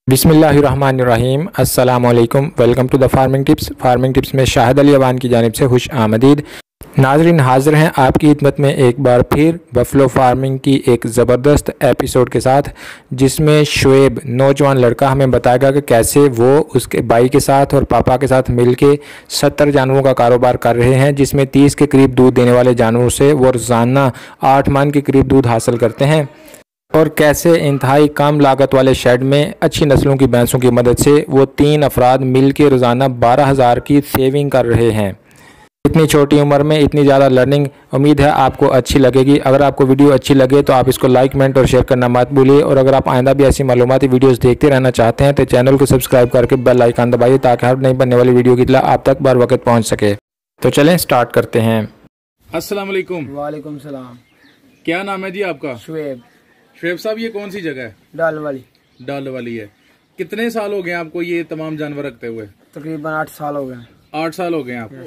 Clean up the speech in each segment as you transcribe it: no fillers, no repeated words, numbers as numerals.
बिस्मिल्लाहिर्रहमानिर्रहीम अस्सलामुअलैकुम। Welcome to the farming tips में शाहिद अली अवान की जानिब से खुश आमदीद। नाजरीन, हाजिर हैं आपकी खिदमत में एक बार फिर बफलो फार्मिंग की एक ज़बरदस्त एपिसोड के साथ, जिसमें शुएब नौजवान लड़का हमें बताएगा कि कैसे वो उसके भाई के साथ और पापा के साथ मिलके 70 जानवरों का कारोबार कर रहे हैं, जिसमें 30 के करीब दूध देने वाले जानवरों से वो रोज़ाना 8 मन के करीब दूध हासिल करते हैं और कैसे इंतहाई कम लागत वाले शेड में अच्छी नस्लों की भैंसों की मदद से वो 3 अफराद मिलकर रोज़ाना 12,000 की सेविंग कर रहे हैं। इतनी छोटी उम्र में इतनी ज़्यादा लर्निंग, उम्मीद है आपको अच्छी लगेगी। अगर आपको वीडियो अच्छी लगे तो आप इसको लाइक, कमेंट और शेयर करना मत भूलिए। और अगर आप आइंदा भी ऐसी मालूमाती वीडियोस देखते रहना चाहते हैं तो चैनल को सब्सक्राइब करके बेल आइकन दबाइए, ताकि हर नई बनने वाली वीडियो की इत्तला आप तक बर वक्त पहुँच सके। तो चलें स्टार्ट करते हैं। अस्सलाम वालेकुम। वालेकुम सलाम। क्या नाम है जी आपका? शुएब। शुएब साहब, ये कौन सी जगह है? डाल वाली। डाल वाली है। कितने साल हो गए आपको ये तमाम जानवर रखते हुए? तकरीबन 8 साल हो गए। 8 साल हो गए आपको।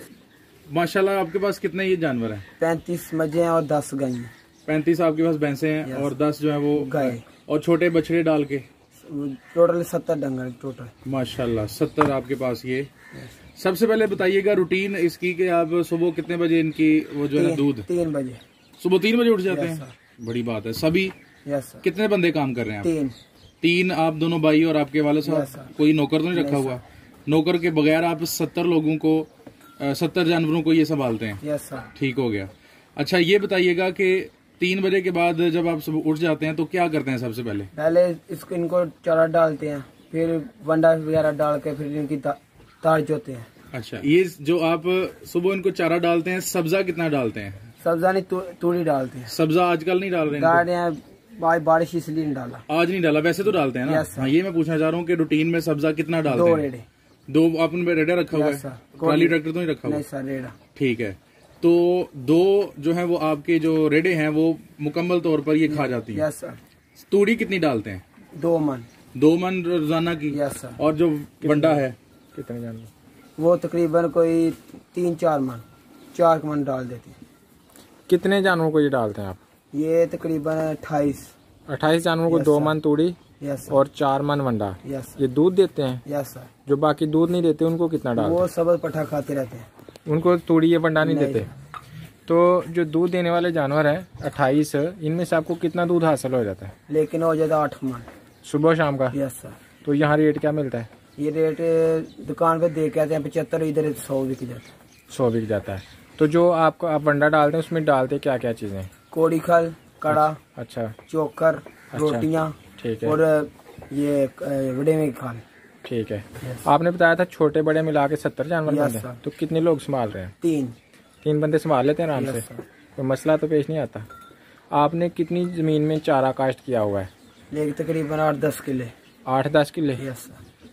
माशाल्लाह, आपके पास कितने ये जानवर हैं? 35 मजे हैं और 10 गाय हैं। 35 आपके पास भैंसे हैं और 10 जो है वो गाय और छोटे बछड़े डाल के टोटल 70 डंगर टोटल। माशाल्लाह 70 आपके पास ये। सबसे पहले बताइएगा रूटीन इसकी कि आप सुबह कितने बजे इनकी वो जो है दूध? 3 बजे। सुबह 3 बजे उठ जाते हैं? बड़ी बात है। सभी कितने बंदे काम कर रहे हैं? 3 आप दोनों भाई और आपके वाले साहब? कोई नौकर तो नहीं रखा हुआ? नौकर के बगैर आप 70 लोगों को 70 जानवरों को ये संभालते हैं? ठीक हो गया। अच्छा, ये बताइएगा कि 3 बजे के बाद जब आप सुबह उठ जाते हैं तो क्या करते हैं? सबसे पहले इसको इनको चारा डालते हैं, फिर वंडा वगैरह डाल के फिर इनकी तार जोते हैं। अच्छा, ये जो आप सुबह इनको चारा डालते हैं, सब्जा कितना डालते हैं? सब्जा नहीं, तूड़ी डालते हैं। सब्जा आजकल नहीं डाल रहे हैं? बारिश इसलिए नहीं डाला। आज नहीं डाला, वैसे तो डालते हैं ना? हाँ, ये मैं पूछना चाह रहा हूँ कि रूटीन में सब्जा कितना डालते हैं? 2 रेड़े। 2 आपने रेडा रखा हुआ है? ट्राली ट्रैक्टर तो नहीं रखा हुआ? नहीं सर, रेडा। ठीक है। तो 2 जो है वो आपके जो रेडे हैं वो मुकम्मल तौर पर ये खा जाती है? सर। तूड़ी कितनी डालते हैं? 2 मन। 2 मन रोजाना की? सर। और जो वंडा है कितने जानवर? वो तकरीबन कोई 3-4 मन, 4 मन डाल देते हैं। कितने जानवरों को ये डालते हैं आप? ये तकरीबन 28 जानवरों को 2 मन तूड़ी और 4 मन वंडा। ये दूध देते हैं? Yes sir. जो बाकी दूध नहीं देते उनको कितना डालते हैं? वो सब पट्ठा खाते रहते हैं, उनको तूड़ी ये वंडा नहीं देते। तो जो दूध देने वाले जानवर हैं 28, इनमें से आपको कितना दूध हासिल हो जाता है? लेकिन हो जाता 8 मन सुबह शाम का? Yes sir. तो यहाँ रेट क्या मिलता है? ये रेट दुकान पे दे के आते हैं 75, इधर 100 बिक जाता है। 100 बिक जाता है। तो जो आप वंडा डालते हैं उसमें डालते क्या क्या चीजें? कोड़ी खल, कड़ा, अच्छा, चोकर, रोटियां, ठीक है, और ये बड़े में खाल। ठीक है। आपने बताया था छोटे बड़े मिला के 70 जानवर बंदे, तो कितने लोग संभाल रहे हैं? 3 बंदे संभाल लेते हैं आराम से, कोई मसला तो पेश नहीं आता। आपने कितनी जमीन में चारा काश्त किया हुआ है? लेकिन तकरीबन 8-10 किले। 8-10 किले?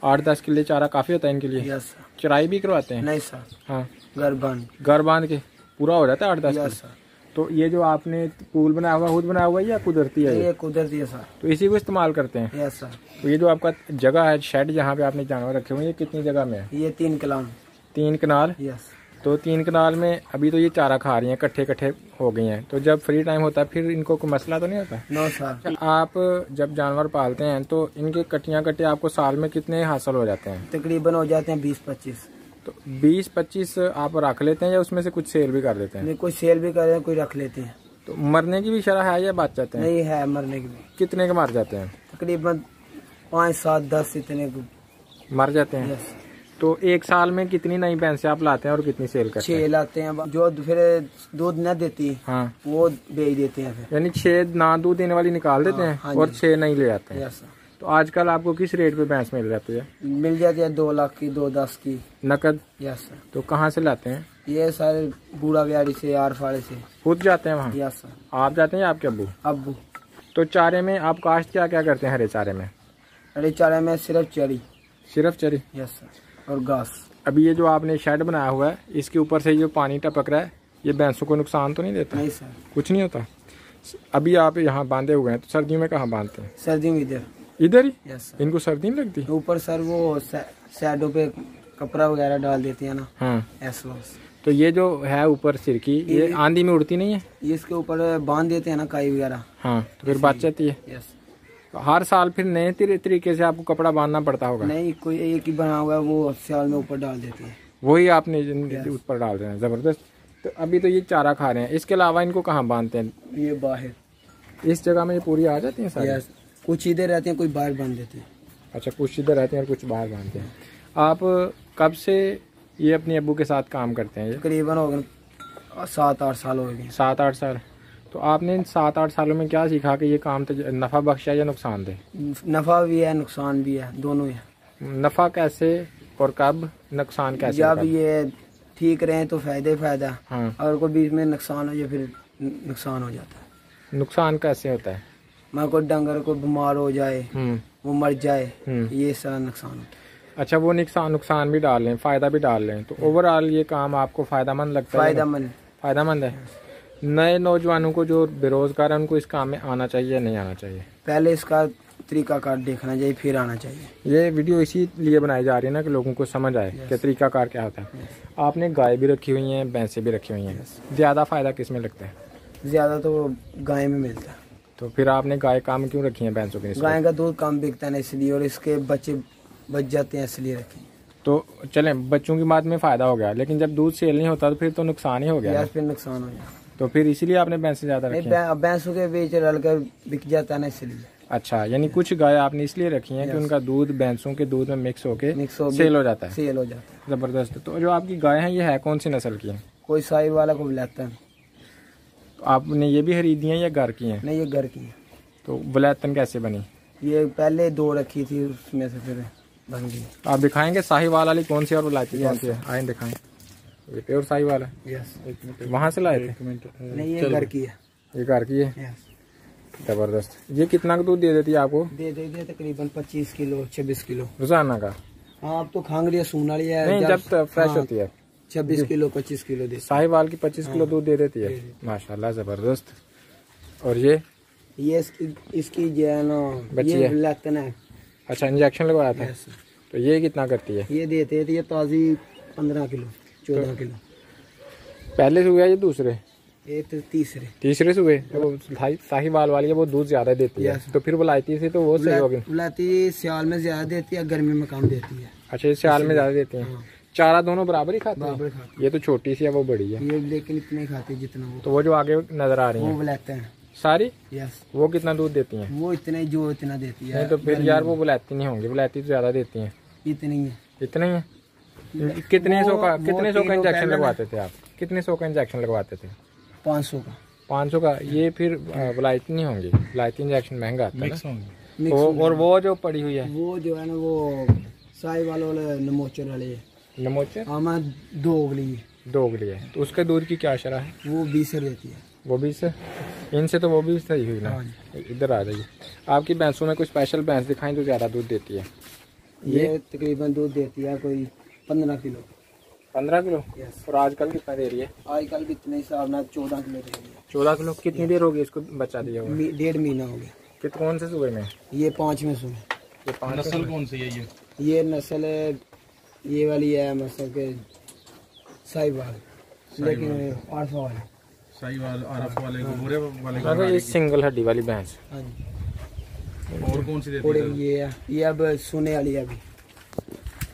8-10 किले चारा काफी होता है इनके लिए? Yes sir. चराई भी करवाते हैं? नहीं सर। हाँ, घर बांध के पूरा हो जाता है 8-10 किले? तो ये जो आपने पूल बनाया हुआ खुद बनाया हुआ है या कुदरती है? ये कुदरती है सर। तो इसी को इस्तेमाल करते हैं? Yes sir. तो ये जो आपका जगह है, शेड जहाँ पे आपने जानवर रखे हुए हैं, ये कितनी जगह में है? ये 3 कनाल। 3 कनाल? यस। तो 3 कनाल में अभी तो ये चारा खा रही हैं, इकट्ठे हो गई हैं। तो जब फ्री टाइम होता है फिर इनको कोई मसला तो नहीं होता? No sir. आप जब जानवर पालते हैं तो इनके कट्टे आपको साल में कितने हासिल हो जाते हैं? तकरीबन हो जाते हैं 20-25। तो 20-25 आप रख लेते हैं या उसमें से कुछ सेल भी कर देते हैं? नहीं, कोई सेल भी कर रहे हैं, कोई रख लेते हैं। तो मरने की भी शरह है या बच जाते हैं? नहीं है, मरने की भी। कितने के मर जाते हैं? तकरीबन 5-7-10 इतने मर जाते हैं। यस। तो एक साल में कितनी नई भैंसें आप लाते हैं और कितनी सेल करते हैं? 6 लाते हैं, जो फिर दूध न देती हाँ वो बेच देते हैं फिर। यानी 6 ना दूध देने वाली निकाल देते हैं? हाँ, और 6 नहीं ले आते हैं? यस। तो आजकल आपको किस रेट पे भैंस मिल जाती है? मिल जाती है 2 लाख की, 2-10 की नकद? यस। तो कहाँ से लाते हैं? ये सारे बूढ़ा बिहारी से, आर फाड़े से। खुद जाते हैं वहाँ? यस। आप जाते हैं या आपके अब्बू? तो चारे में आप काश्त क्या क्या करते हैं? हरे चारे में? हरे चारे में सिर्फ चरी। यस। और घास। अभी ये जो आपने शेड बनाया हुआ है, इसके ऊपर से जो पानी टपक रहा है, ये भैंसों को नुकसान तो नहीं देता? नहीं सर, कुछ नहीं होता। अभी आप यहाँ बांधे हुए हैं, तो सर्दियों में कहाँ बांधते हैं? सर्दियों में इधर ही? यस। इनको सर्दी नहीं लगती? ऊपर सर वो साइडों पे कपड़ा वगैरह डाल देते हैं ना। हाँ। ऐसा। तो ये जो है ऊपर सिरकी, ये आंधी में उड़ती नहीं है? ये इसके ऊपर बांध देते हैं ना काई वगैरह। हाँ, तो फिर बच जाती है। यस। तो हर साल फिर नए तरीके से आपको कपड़ा बांधना पड़ता होगा? नहीं, कोई एक ही बना हुआ वो साल में ऊपर डाल देती है, वही आपने ऊपर डाल रहे हैं। ज़बरदस्त। तो अभी तो ये चारा खा रहे हैं, इसके अलावा इनको कहाँ बांधते हैं? ये बाहर इस जगह में ये पूरी आ जाती हैं सारी? कुछ इधर रहते हैं, कोई बाहर बांध देते हैं। अच्छा, कुछ इधर रहते हैं और कुछ बाहर बांधते हैं। आप कब से ये अपने अब्बू के साथ काम करते हैं? ये तकरीबन हो गए 7-8 साल हो गए। 7-8 साल। तो आपने इन 7-8 सालों में क्या सीखा कि ये काम तो नफ़ा बख्श है या नुकसान दे? नफ़ा भी है, नुकसान भी है, दोनों है। नफ़ा कैसे और कब, नुकसान कैसे? जब ये ठीक रहे तो फ़ायदा। हाँ। और कोई बीच में नुकसान हो जाए फिर नुकसान हो जाता है। नुकसान कैसे होता है? मैं कोई डंगर को बीमार हो जाए, वो मर जाए, ये सारा नुकसान होता है। अच्छा, वो नुकसान भी डाल लें, फ़ायदा भी डाल लें, तो ओवरऑल ये काम आपको फ़ायदेमंद लगता है? फ़ायदेमंद है। नए नौजवानों को जो बेरोज़गार हैं उनको इस काम में आना चाहिए या नहीं आना चाहिए? पहले इसका तरीकाकार देखना चाहिए, फिर आना चाहिए। ये वीडियो इसी लिए बनाई जा रही है ना कि लोगों को समझ आए कि तरीकाकार क्या होता है। आपने गाय भी रखी हुई हैं, भैंसें भी रखी हुई हैं, ज़्यादा फ़ायदा किस में लगता है? ज़्यादा तो गाय में मिलता है। तो फिर आपने गाय काम क्यों रखी है भैंसों के? गाय का दूध कम बिकता है ना इसलिए, और इसके बच्चे बच जाते हैं इसलिए रखी। तो चलें, बच्चों की बात में फ़ायदा हो गया, लेकिन जब दूध सेल नहीं होता तो फिर तो नुकसान ही हो गया। फिर नुकसान हो गया, तो फिर इसीलिए आपने भैंसें ज़्यादा रखी हैं? भैंसों के बीच रलकर बिक जाता है ना इसलिए। अच्छा, यानी कुछ गाय आपने इसलिए रखी हैं कि उनका दूध भैंसों के दूध में मिक्स होके सेल हो जाता है। ज़बरदस्त। तो जो आपकी गाय हैं ये है कौन सी नस्ल की है? कोई साहिब वाला को बुलाता है। तो आपने ये भी खरीदी हैं या घर की हैं? नहीं, ये घर की है। तो वलायतन कैसे बनी? ये पहले 2 रखी थी, उसमें से फिर बन गई। आप दिखाएंगे साहिवाल वाली कौन सी और वलायती कौन सी है? आए दिखाएं। ये प्योर साहिवाल है? यस। वहाँ से लाए थे? नहीं, ये घर की है। ये घर की है। जबरदस्त। ये कितना दूध दे देती है आपको? दे तकरीबन 25 किलो 26 किलो रोजाना का? हाँ, अब तो खांगड़ी सून वाली है। नहीं, जब तक फ्रेश होती है 26 किलो 25 किलो दे। साहिवाल की 25 किलो दूध दे देती है। माशाल्लाह, जबरदस्त। और ये इसकी जो है ना बच्ची ये है। अच्छा, इंजेक्शन लगवाया था? तो ये कितना करती है? ये देते थे ताजी 15 किलो 14 किलो। पहले से हुआ ये दूसरे? ये तो तीसरे से हुए। तो साहिवाल वाली है वो दूध ज्यादा देती है, तो फिर वलायती से तो वो सही होगी? वलायती सियाल में ज्यादा देती है, गर्मी में कम देती है। अच्छा, ये सियाल में ज्यादा देती है। चारा दोनों बराबर ही खाते हैं? ये तो छोटी सी है, वो बड़ी है। ये लेकिन इतने ही खाती है जितना वो। तो वो जो आगे नजर आ रही है वो वलायते हैं सारी? यस। वो कितना दूध देती हैं? वो इतने जो इतना देती है। नहीं तो फिर यार वो वलायती नहीं होंगी, वलायती तो ज्यादा देती हैं। इतनी है। इतने ही है? कितने सौ का इंजेक्शन लगवाते थे आप? कितने 100 का इंजेक्शन लगवाते थे? 500 का। 500 का? ये फिर वलायती नहीं होंगी, वलायती इंजेक्शन महंगा आता है ना। और वो जो पड़ी हुई है वो जो है ना वो साहिवाल वाले नमोचर वाले। नमोचर? हाँ, मैं 2 उगली है। तो उसके दूध की क्या शरह है? वो 20 से रहती है। वो 20 से? इनसे तो वो भी सही हुई ना। इधर आ जाइए। आपकी भैंसों में कोई स्पेशल भैंस दिखाई जो ज़्यादा दूध देती है? ये तकरीबन दूध देती है कोई 15 किलो। 15 किलो? और आजकल कितना दे रही है? आजकल भी इतने हिसाब ना 14 किलो दे रही है। 14 किलो? कितनी देर हो गई इसको बच्चा दिया हुआ? 1.5 महीना हो गया। कौन से सूबे में? ये 5वें सूबे। ये 5 नस्ल कौन सी है? ये नस्ल ये वाली है, मतलब के साहिवाल, लेकिन आरफा वाली। साहिवाल आरफ वाले गोरे वाले ये सिंगल हड्डी वाली भैंस। हाँ जी। और कौन सी देती है? ये अब सोने वाली है अभी।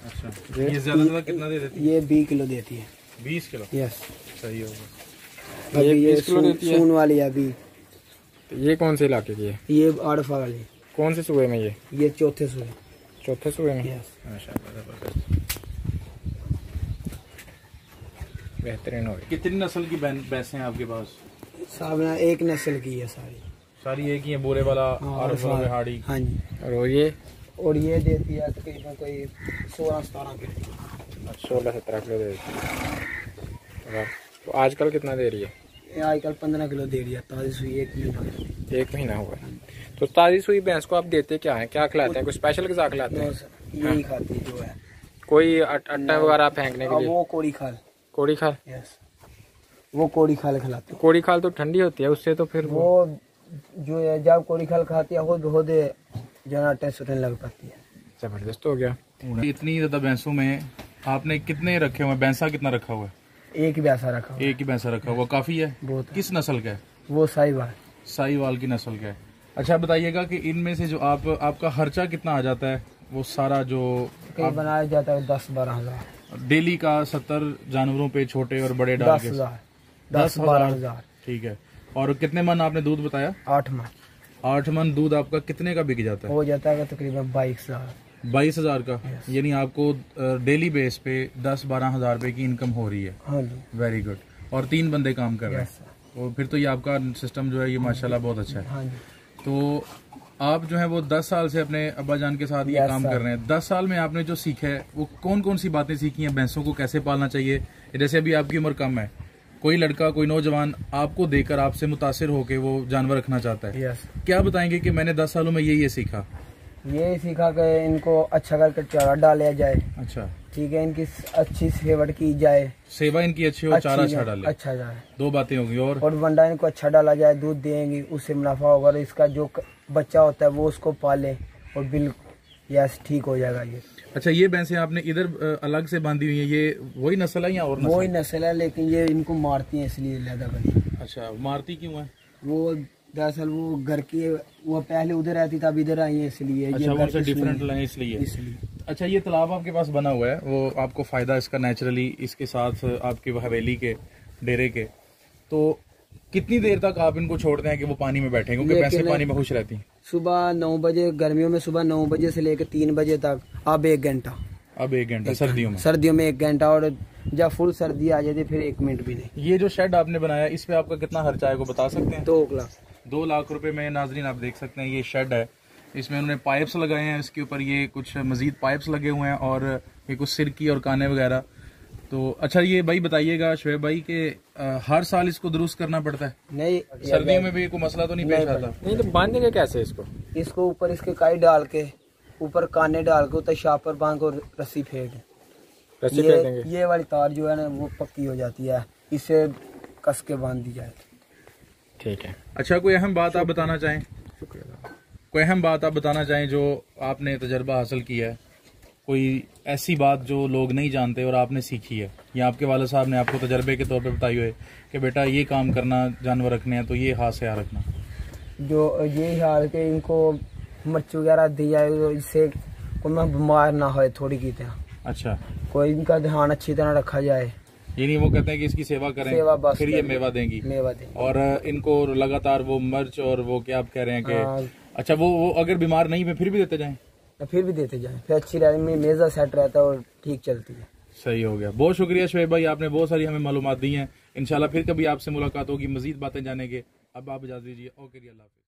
अच्छा, ये ज्यादा कितना दे देती है? ये 20 किलो देती है। 20 किलो? यस। सही होगा। अभी ये 20 किलो देती है। सोन वाली है अभी। ये कौन से इलाके की है? ये आरफा वाली। कौन से सूबे में? ये चौथे सूबे। चौथे सूबे में? यस। माशाल्लाह, जबरदस्त, बेहतरीन हो गई। कितनी नस्ल की भैंसें हैं आपके पास? साहब ना एक नस्ल की है सारी एक ही है? बोरे वाला आरफ वाला हाड़ी? हाँ जी। और ये देती है तकरीबन कोई 16-17 किलो। 16-17 किलो दे देती है। तो आजकल कितना दे रही है? आजकल 15 किलो दे रही है। ताजी सुई 1 महीना हुआ है। तो ताजी सुई भैंस को आप देते क्या है, क्या खिलाते हैं? कोई स्पेशल ग़िज़ा खिलाते हैं? यही खाती है जो है। कोई आटा वगैरह फेंकने के लिए? वो कोड़ी खाल। यस। वो कोड़ी खाल खिलाते। कोड़ी खाल तो ठंडी होती है, उससे तो फिर वो जो है जब कोड़ी खाल खाती है खुद जना टेंशन लग पाती है। जबरदस्त हो गया। इतनी ज्यादा भैंसों में आपने कितने रखे हुए? भैंसा कितना रखा हुआ है? एक ही भैंसा रखा हुआ। एक ही भैंसा रखा हुआ? काफी है। बहुत। किस नस्ल का है? वो साहिवाल की नस्ल का है। अच्छा बताइएगा कि इनमें से जो आपका खर्चा कितना आ जाता है, वो सारा जो बनाया जाता है 10-12 हजार डेली का 70 जानवरों पे, छोटे और बड़े डाल के 10-12 हजार। ठीक है। और कितने मन आपने दूध बताया? 8 मन। 8 मन दूध आपका कितने का बिक जाता है? हो जाता है तकरीबन 22,000 का। यानी आपको डेली बेस पे 10-12 हजार रुपए की इनकम हो रही है। हाँ, वेरी गुड। और 3 बंदे काम कर रहे हैं, और फिर तो ये आपका सिस्टम जो है ये माशाल्लाह बहुत अच्छा है। हाँ, तो आप जो है वो 10 साल से अपने अब्बा जान के साथ ये काम कर रहे हैं। 10 साल में आपने जो सीखा है वो कौन कौन सी बातें सीखी हैं? भैंसों को कैसे पालना चाहिए? जैसे अभी आपकी उम्र कम है, कोई लड़का, कोई नौजवान आपको देखकर आपसे मुतासिर होकर वो जानवर रखना चाहता है, क्या बताएंगे कि मैंने 10 सालों में ये सीखा? ये सीखा कि इनको अच्छा करके चारा डाला जाए। अच्छा, ठीक है, इनकी अच्छी सेवा की जाए। सेवा इनकी अच्छी हो, चारा अच्छा डाले। अच्छा जाए, 2 बातें होंगी। और वंडा इनको अच्छा डाला जाए, दूध देंगी, उससे मुनाफा होगा। और इसका जो बच्चा होता है वो उसको पाले और बिल्कुल यस ठीक हो जाएगा ये। अच्छा, ये भैंसें आपने इधर अलग से बांधी हुई है, ये वही नस्ल है या और नस्ल? वही नस्ल है, लेकिन ये इनको मारती है इसलिए ज्यादा बड़ी। अच्छा, मारती क्यों है? वो दरअसल वो घर की, वो पहले उधर रहती था, अब इधर आई है इसलिए। अच्छा, वो डिफरेंट है इसलिए। अच्छा, ये तालाब आपके पास बना हुआ है, वो आपको फायदा इसका नेचुरली, इसके साथ आपकी हवेली के डेरे के, तो कितनी देर तक आप इनको छोड़ते हैं कि वो पानी में बैठे? क्योंकि भैंसें पानी में खुश रहती हैं। सुबह 9 बजे, गर्मियों में सुबह 9 बजे से लेकर 3 बजे तक। अब 1 घंटा। सर्दियों में 1 घंटा, और जब फुल सर्दी आ जाती फिर 1 मिनट भी नहीं। ये जो शेड आपने बनाया, इस पे आपका कितना खर्चा है, को बता सकते हैं? 2 लाख रुपए में नाजरीन आप देख सकते हैं। ये शेड है, इसमें उन्होंने पाइप्स लगाए हैं, इसके ऊपर ये कुछ मजीद पाइप्स लगे हुए हैं, और ये कुछ सिरकी और काने वगैरह। तो अच्छा, ये भाई बताइएगा शुएब भाई के हर साल इसको दुरुस्त करना पड़ता है? नहीं, सर्दियों में भी कोई मसला तो नहीं पेश आता? नहीं, तो बांधेंगे कैसे इसको ऊपर इसके काई डाल के, ऊपर काने डाल के, उतर शापर बांध को रस्सी फेंक देंगे। ये वाली तार जो है ना वो पक्की हो जाती है, इसे कस के बांध दी जाए। ठीक है। अच्छा, कोई अहम बात आप बताना चाहें? कोई अहम बात आप बताना चाहें जो आपने तजर्बा हासिल किया है, कोई ऐसी बात जो लोग नहीं जानते और आपने सीखी है, या आपके वाले साहब ने आपको तजर्बे के तौर पे बताई हुई कि बेटा ये काम करना, जानवर रखने हैं तो ये हाथ से रखना? जो ये हाल के इनको मिर्च वगैरह दी जाए, इससे कोई बीमार ना हो थोड़ी की तरह। अच्छा, कोई इनका ध्यान अच्छी तरह रखा जाए। यानी वो कहते हैं कि इसकी सेवा करें, फिर ये मेवा देंगी। और इनको लगातार वो मिर्च और वो क्या आप कह रहे हैं कि अच्छा, वो अगर बीमार नहीं है फिर भी देते जाएं? फिर भी देते जाएं, फिर अच्छी रहती, मेजा सेट रहता है और ठीक चलती है। सही हो गया। बहुत शुक्रिया शुएब भाई, आपने बहुत सारी हमें मालूमात दी हैं। इंशाल्लाह फिर कभी आपसे मुलाकात होगी, मजीद बातें जानेंगे। अब आप इजाज़त दीजिए। ओके, अल्लाह हाफ़िज़।